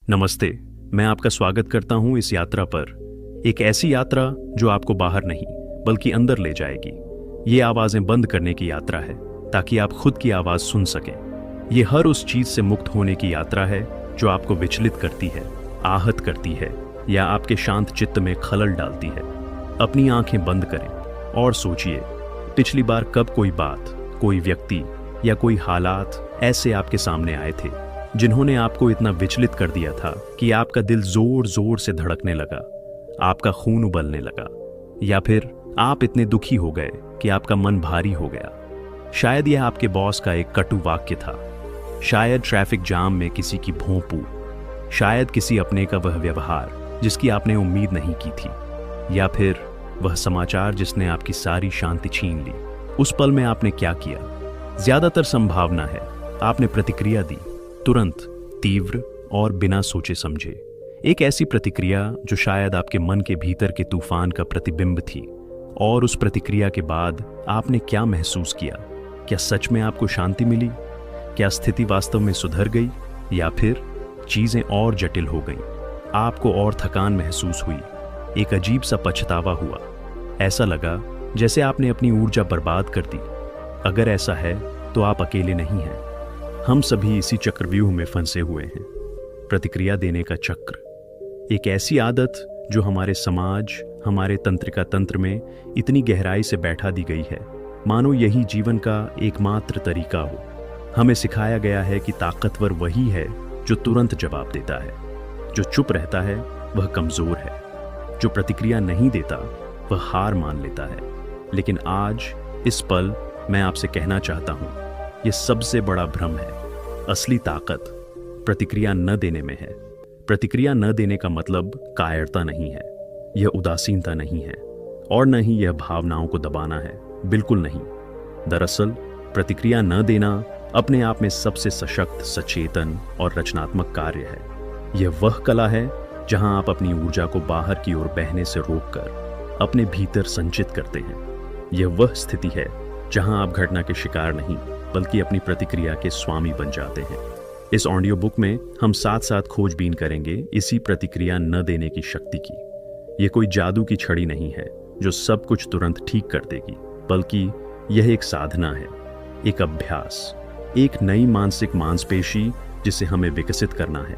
नमस्ते। मैं आपका स्वागत करता हूं इस यात्रा पर। एक ऐसी यात्रा जो आपको बाहर नहीं बल्कि अंदर ले जाएगी। ये आवाजें बंद करने की यात्रा है ताकि आप खुद की आवाज सुन सकें। ये हर उस चीज से मुक्त होने की यात्रा है जो आपको विचलित करती है, आहत करती है या आपके शांत चित्त में खलल डालती है। अपनी आंखें बंद करें और सोचिए, पिछली बार कब कोई बात, कोई व्यक्ति या कोई हालात ऐसे आपके सामने आए थे जिन्होंने आपको इतना विचलित कर दिया था कि आपका दिल जोर जोर से धड़कने लगा, आपका खून उबलने लगा, या फिर आप इतने दुखी हो गए कि आपका मन भारी हो गया। शायद यह आपके बॉस का एक कटु वाक्य था, शायद ट्रैफिक जाम में किसी की भोंपू, शायद किसी अपने का वह व्यवहार जिसकी आपने उम्मीद नहीं की थी, या फिर वह समाचार जिसने आपकी सारी शांति छीन ली। उस पल में आपने क्या किया? ज्यादातर संभावना है आपने प्रतिक्रिया दी, तुरंत, तीव्र और बिना सोचे समझे। एक ऐसी प्रतिक्रिया जो शायद आपके मन के भीतर के तूफान का प्रतिबिंब थी। और उस प्रतिक्रिया के बाद आपने क्या महसूस किया? क्या सच में आपको शांति मिली? क्या स्थिति वास्तव में सुधर गई, या फिर चीजें और जटिल हो गईं? आपको और थकान महसूस हुई, एक अजीब सा पछतावा हुआ, ऐसा लगा जैसे आपने अपनी ऊर्जा बर्बाद कर दी। अगर ऐसा है तो आप अकेले नहीं हैं। हम सभी इसी चक्रव्यूह में फंसे हुए हैं। प्रतिक्रिया देने का चक्र, एक ऐसी आदत जो हमारे समाज, हमारे तंत्रिका तंत्र में इतनी गहराई से बैठा दी गई है, मानो यही जीवन का एकमात्र तरीका हो। हमें सिखाया गया है कि ताकतवर वही है जो तुरंत जवाब देता है, जो चुप रहता है वह कमजोर है, जो प्रतिक्रिया नहीं देता वह हार मान लेता है। लेकिन आज इस पल मैं आपसे कहना चाहता हूं, यह सबसे बड़ा भ्रम है। असली ताकत प्रतिक्रिया न देने में है। प्रतिक्रिया न देने का मतलब कायरता नहीं है, यह उदासीनता नहीं है, और न ही यह भावनाओं को दबाना है, बिल्कुल नहीं। दरअसल प्रतिक्रिया न देना अपने आप में सबसे सशक्त, सचेतन और रचनात्मक कार्य है। यह वह कला है जहां आप अपनी ऊर्जा को बाहर की ओर बहने से रोककर अपने भीतर संचित करते हैं। यह वह स्थिति है जहां आप घटना के शिकार नहीं बल्कि अपनी प्रतिक्रिया के स्वामी बन जाते हैं। इस ऑडियो बुक में हम साथ साथ खोजबीन करेंगे इसी प्रतिक्रिया न देने की शक्ति की। यह कोई जादू की छड़ी नहीं है जो सब कुछ तुरंत ठीक कर देगी, बल्कि यह एक साधना है, एक अभ्यास, एक नई मानसिक मांसपेशी जिसे हमें विकसित करना है।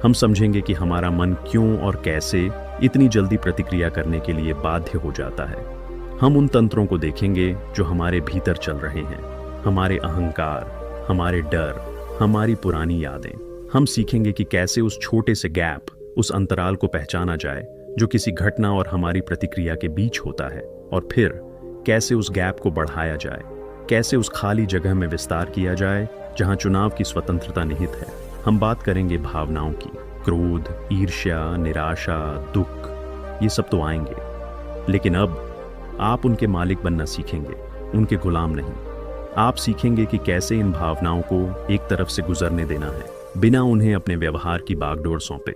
हम समझेंगे कि हमारा मन क्यों और कैसे इतनी जल्दी प्रतिक्रिया करने के लिए बाध्य हो जाता है। हम उन तंत्रों को देखेंगे जो हमारे भीतर चल रहे हैं, हमारे अहंकार, हमारे डर, हमारी पुरानी यादें। हम सीखेंगे कि कैसे उस छोटे से गैप, उस अंतराल को पहचाना जाए जो किसी घटना और हमारी प्रतिक्रिया के बीच होता है, और फिर कैसे उस गैप को बढ़ाया जाए, कैसे उस खाली जगह में विस्तार किया जाए जहां चुनाव की स्वतंत्रता निहित है। हम बात करेंगे भावनाओं की, क्रोध, ईर्ष्या, निराशा, दुख, ये सब तो आएंगे, लेकिन अब आप उनके मालिक बनना सीखेंगे, उनके गुलाम नहीं। आप सीखेंगे कि कैसे इन भावनाओं को एक तरफ से गुजरने देना है, बिना उन्हें अपने व्यवहार की बागडोर सौंपे।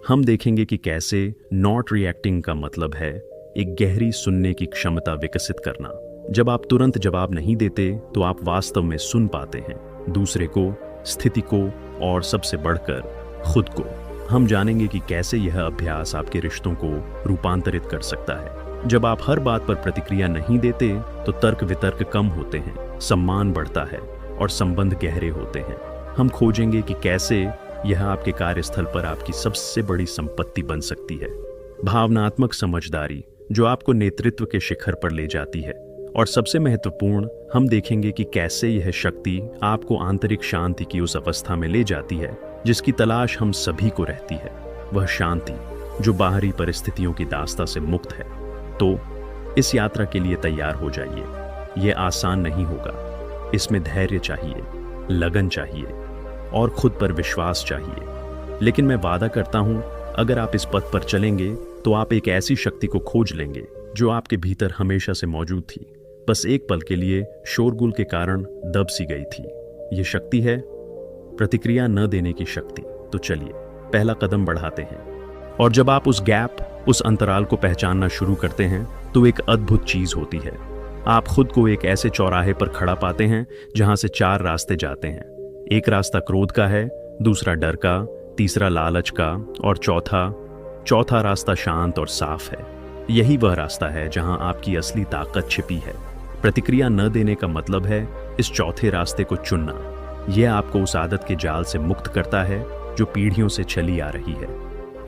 हम देखेंगे कि कैसे नॉट रिएक्टिंग का मतलब है एक गहरी सुनने की क्षमता विकसित करना। जब आप तुरंत जवाब नहीं देते तो आप वास्तव में सुन पाते हैं, दूसरे को, स्थिति को, और सबसे बढ़कर खुद को। हम जानेंगे कि कैसे यह अभ्यास आपके रिश्तों को रूपांतरित कर सकता है। जब आप हर बात पर प्रतिक्रिया नहीं देते तो तर्क वितर्क कम होते हैं, सम्मान बढ़ता है और संबंध गहरे होते हैं। हम खोजेंगे कि कैसे यह आपके कार्यस्थल पर आपकी सबसे बड़ी संपत्ति बन सकती है। भावनात्मक समझदारी जो आपको नेतृत्व के शिखर पर ले जाती है। और सबसे महत्वपूर्ण, हम देखेंगे कि कैसे यह शक्ति आपको आंतरिक शांति की उस अवस्था में ले जाती है जिसकी तलाश हम सभी को रहती है। वह शांति जो बाहरी परिस्थितियों की दास्ता से मुक्त है। तो इस यात्रा के लिए तैयार हो जाइए। यह आसान नहीं होगा, इसमें धैर्य चाहिए, लगन चाहिए और खुद पर विश्वास चाहिए। लेकिन मैं वादा करता हूं, अगर आप इस पथ पर चलेंगे तो आप एक ऐसी शक्ति को खोज लेंगे जो आपके भीतर हमेशा से मौजूद थी, बस एक पल के लिए शोरगुल के कारण दब सी गई थी। यह शक्ति है प्रतिक्रिया न देने की शक्ति। तो चलिए पहला कदम बढ़ाते हैं। और जब आप उस गैप, उस अंतराल को पहचानना शुरू करते हैं तो एक अद्भुत चीज होती है। आप खुद को एक ऐसे चौराहे पर खड़ा पाते हैं जहां से 4 रास्ते जाते हैं। एक रास्ता क्रोध का है, दूसरा डर का, तीसरा लालच का, और चौथा रास्ता शांत और साफ है। यही वह रास्ता है जहां आपकी असली ताकत छिपी है। प्रतिक्रिया न देने का मतलब है इस चौथे रास्ते को चुनना। यह आपको उस आदत के जाल से मुक्त करता है जो पीढ़ियों से चली आ रही है।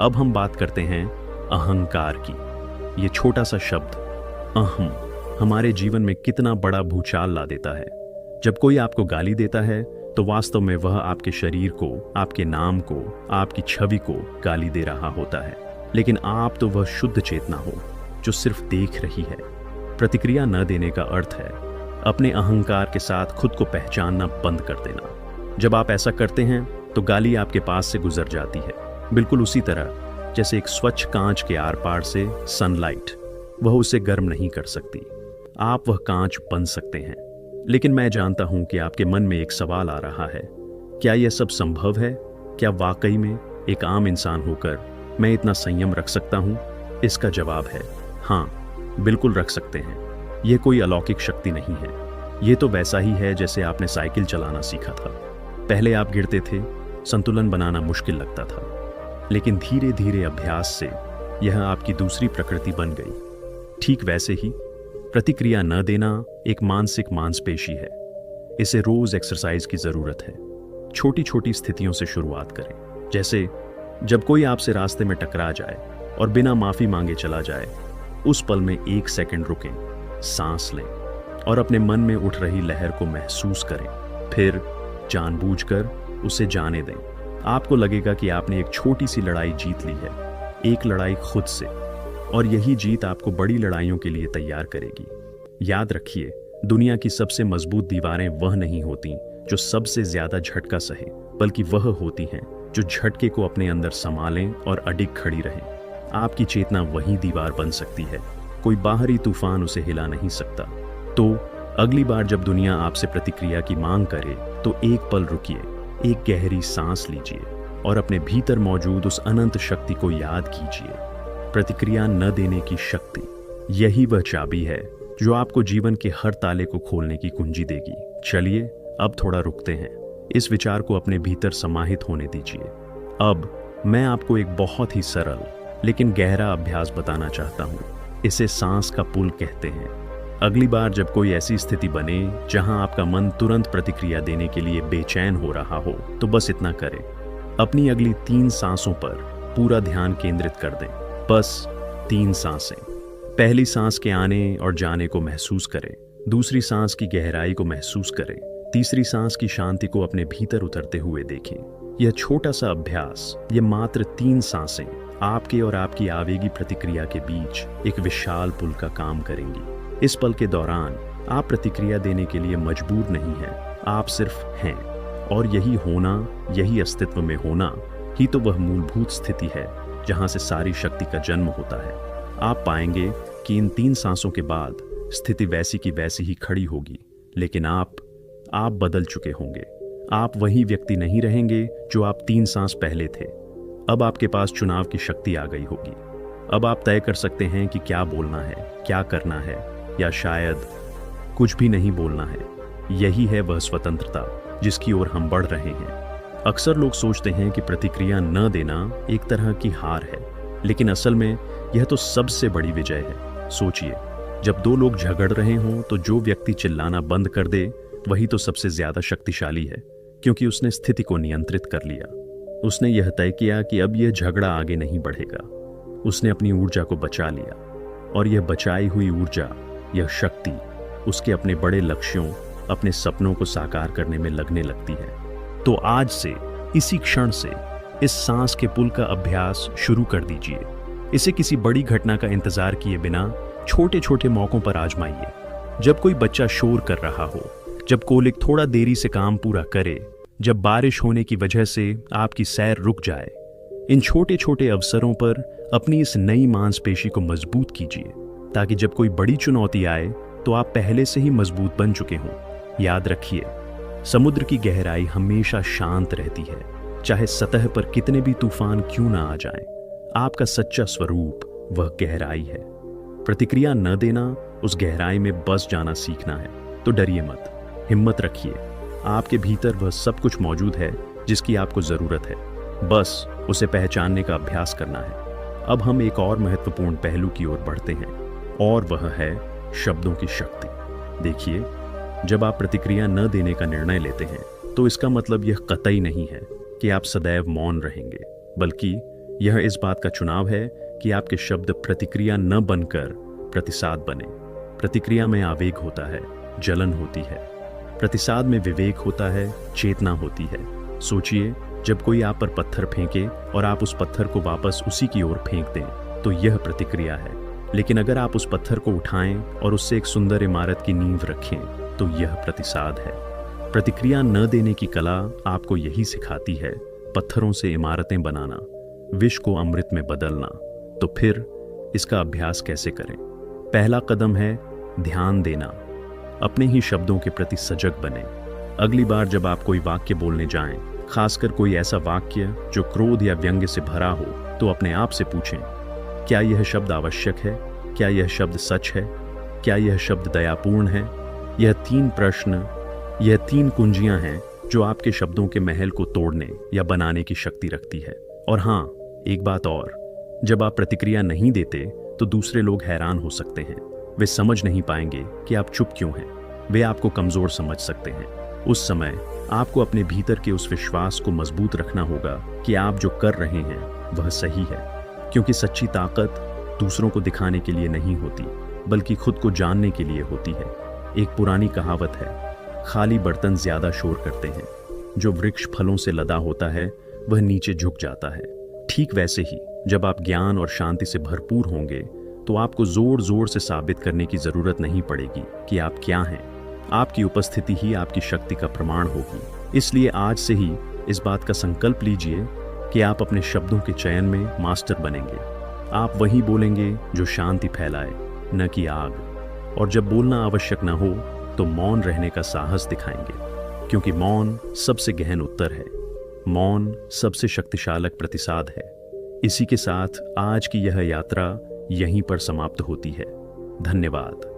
अब हम बात करते हैं अहंकार की। ये छोटा सा शब्द अहम हमारे जीवन में कितना बड़ा भूचाल ला देता है। जब कोई आपको गाली देता है तो वास्तव में वह आपके शरीर को, आपके नाम को, आपकी छवि को गाली दे रहा होता है। लेकिन आप तो वह शुद्ध चेतना हो जो सिर्फ देख रही है। प्रतिक्रिया न देने का अर्थ है अपने अहंकार के साथ खुद को पहचानना बंद कर देना। जब आप ऐसा करते हैं तो गाली आपके पास से गुजर जाती है, बिल्कुल उसी तरह जैसे एक स्वच्छ कांच के आर पार से सनलाइट, वह उसे गर्म नहीं कर सकती। आप वह कांच बन सकते हैं। लेकिन मैं जानता हूं कि आपके मन में एक सवाल आ रहा है, क्या यह सब संभव है? क्या वाकई में एक आम इंसान होकर मैं इतना संयम रख सकता हूं? इसका जवाब है हाँ, बिल्कुल रख सकते हैं। यह कोई अलौकिक शक्ति नहीं है। यह तो वैसा ही है जैसे आपने साइकिल चलाना सीखा था। पहले आप गिरते थे, संतुलन बनाना मुश्किल लगता था, लेकिन धीरे धीरे अभ्यास से यह आपकी दूसरी प्रकृति बन गई। ठीक वैसे ही प्रतिक्रिया न देना एक मानसिक मांसपेशी है। इसे रोज एक्सरसाइज की जरूरत है। छोटी छोटी स्थितियों से शुरुआत करें, जैसे जब कोई आपसे रास्ते में टकरा जाए और बिना माफी मांगे चला जाए, उस पल में 1 सेकंड रुकें, सांस लें और अपने मन में उठ रही लहर को महसूस करें। फिर जानबूझकर उसे जाने दें। आपको लगेगा कि आपने एक छोटी सी लड़ाई जीत ली है, एक लड़ाई खुद से, और यही जीत आपको बड़ी लड़ाइयों के लिए तैयार करेगी। याद रखिए, दुनिया की सबसे मजबूत दीवारें वह नहीं होती जो सबसे ज्यादा झटका सहे, बल्कि वह होती हैं जो झटके को अपने अंदर संभालें और अडिग खड़ी रहें। आपकी चेतना वही दीवार बन सकती है, कोई बाहरी तूफान उसे हिला नहीं सकता। तो अगली बार जब दुनिया आपसे प्रतिक्रिया की मांग करे तो एक पल रुकिए, एक गहरी सांस लीजिए और अपने भीतर मौजूद उस अनंत शक्ति को याद कीजिए। प्रतिक्रिया न देने की शक्ति, यही वह चाबी है जो आपको जीवन के हर ताले को खोलने की कुंजी देगी। चलिए अब थोड़ा रुकते हैं, इस विचार को अपने भीतर समाहित होने दीजिए। अब मैं आपको एक बहुत ही सरल लेकिन गहरा अभ्यास बताना चाहता हूँ। इसे सांस का पुल कहते हैं। अगली बार जब कोई ऐसी स्थिति बने जहां आपका मन तुरंत प्रतिक्रिया देने के लिए बेचैन हो रहा हो, तो बस इतना करें, अपनी अगली 3 सांसों पर पूरा ध्यान केंद्रित कर दें। बस 3 सांसें। पहली सांस के आने और जाने को महसूस करें, दूसरी सांस की गहराई को महसूस करें, तीसरी सांस की शांति को अपने भीतर उतरते हुए देखें। यह छोटा सा अभ्यास, ये मात्र 3 सांसें आपके और आपकी आवेगी प्रतिक्रिया के बीच एक विशाल पुल का काम करेंगी। इस पल के दौरान आप प्रतिक्रिया देने के लिए मजबूर नहीं हैं, आप सिर्फ हैं। और यही होना, यही अस्तित्व में होना ही तो वह मूलभूत स्थिति है जहां से सारी शक्ति का जन्म होता है। आप पाएंगे कि इन 3 सांसों के बाद स्थिति वैसी की वैसी ही खड़ी होगी, लेकिन आप बदल चुके होंगे। आप वही व्यक्ति नहीं रहेंगे जो आप 3 सांस पहले थे। अब आपके पास चुनाव की शक्ति आ गई होगी। अब आप तय कर सकते हैं कि क्या बोलना है, क्या करना है, या शायद कुछ भी नहीं बोलना है। यही है वह स्वतंत्रता जिसकी ओर हम बढ़ रहे हैं। अक्सर लोग सोचते हैं कि प्रतिक्रिया न देना एक तरह की हार है, लेकिन असल में यह तो सबसे बड़ी विजय है। सोचिए, जब 2 लोग झगड़ रहे हों तो जो व्यक्ति चिल्लाना बंद कर दे वही तो सबसे ज्यादा शक्तिशाली है, क्योंकि उसने स्थिति को नियंत्रित कर लिया। उसने यह तय किया कि अब यह झगड़ा आगे नहीं बढ़ेगा। उसने अपनी ऊर्जा को बचा लिया, और यह बचाई हुई ऊर्जा, यह शक्ति उसके अपने बड़े लक्ष्यों, अपने सपनों को साकार करने में लगने लगती है। तो आज से, इसी क्षण से इस सांस के पुल का अभ्यास शुरू कर दीजिए। इसे किसी बड़ी घटना का इंतजार किए बिना छोटे छोटे मौकों पर आजमाइए। जब कोई बच्चा शोर कर रहा हो, जब कोलिक थोड़ा देरी से काम पूरा करे, जब बारिश होने की वजह से आपकी सैर रुक जाए, इन छोटे छोटे अवसरों पर अपनी इस नई मांसपेशी को मजबूत कीजिए, ताकि जब कोई बड़ी चुनौती आए तो आप पहले से ही मजबूत बन चुके हों। याद रखिए, समुद्र की गहराई हमेशा शांत रहती है, चाहे सतह पर कितने भी तूफान क्यों ना आ जाएं। आपका सच्चा स्वरूप वह गहराई है। प्रतिक्रिया न देना, उस गहराई में बस जाना सीखना है। तो डरिए मत, हिम्मत रखिए। आपके भीतर वह सब कुछ मौजूद है जिसकी आपको जरूरत है। बस उसे पहचानने का अभ्यास करना है। अब हम एक और महत्वपूर्ण पहलू की ओर बढ़ते हैं और वह है शब्दों की शक्ति। देखिए, जब आप प्रतिक्रिया न देने का निर्णय लेते हैं तो इसका मतलब यह कतई नहीं है कि आप सदैव मौन रहेंगे, बल्कि यह इस बात का चुनाव है कि आपके शब्द प्रतिक्रिया न बनकर प्रतिसाद बने। प्रतिक्रिया में आवेग होता है, जलन होती है। प्रतिसाद में विवेक होता है, चेतना होती है। सोचिए, जब कोई आप पर पत्थर फेंके और आप उस पत्थर को वापस उसी की ओर फेंक दें तो यह प्रतिक्रिया है। लेकिन अगर आप उस पत्थर को उठाएं और उससे एक सुंदर इमारत की नींव रखें तो यह प्रतिसाद है। प्रतिक्रिया न देने की कला आपको यही सिखाती है, पत्थरों से इमारतें बनाना, विष को अमृत में बदलना। तो फिर इसका अभ्यास कैसे करें? पहला कदम है ध्यान देना। अपने ही शब्दों के प्रति सजग बने। अगली बार जब आप कोई वाक्य बोलने जाएं, खासकर कोई ऐसा वाक्य जो क्रोध या व्यंग्य से भरा हो, तो अपने आप से पूछें, क्या यह शब्द आवश्यक है? क्या यह शब्द सच है? क्या यह शब्द दयापूर्ण है? यह 3 प्रश्न, यह 3 कुंजियां हैं जो आपके शब्दों के महल को तोड़ने या बनाने की शक्ति रखती है। और हाँ, एक बात और, जब आप प्रतिक्रिया नहीं देते तो दूसरे लोग हैरान हो सकते हैं। वे समझ नहीं पाएंगे कि आप चुप क्यों हैं। वे आपको कमजोर समझ सकते हैं। उस समय आपको अपने भीतर के उस विश्वास को मजबूत रखना होगा कि आप जो कर रहे हैं वह सही है, क्योंकि सच्ची ताकत दूसरों को दिखाने के लिए नहीं होती, बल्कि खुद को जानने के लिए होती है। एक पुरानी कहावत है, खाली बर्तन ज्यादा शोर करते हैं। जो वृक्ष फलों से लदा होता है वह नीचे झुक जाता है। ठीक वैसे ही जब आप ज्ञान और शांति से भरपूर होंगे तो आपको जोर जोर से साबित करने की जरूरत नहीं पड़ेगी कि आप क्या हैं। आपकी उपस्थिति ही आपकी शक्ति का प्रमाण होगी। इसलिए आज से ही इस बात का संकल्प लीजिए कि आप अपने शब्दों के चयन में मास्टर बनेंगे। आप वही बोलेंगे जो शांति फैलाए, न कि आग। और जब बोलना आवश्यक न हो तो मौन रहने का साहस दिखाएंगे, क्योंकि मौन सबसे गहन उत्तर है। मौन सबसे शक्तिशालक प्रतिसाद है। इसी के साथ आज की यह यात्रा यहीं पर समाप्त होती है। धन्यवाद।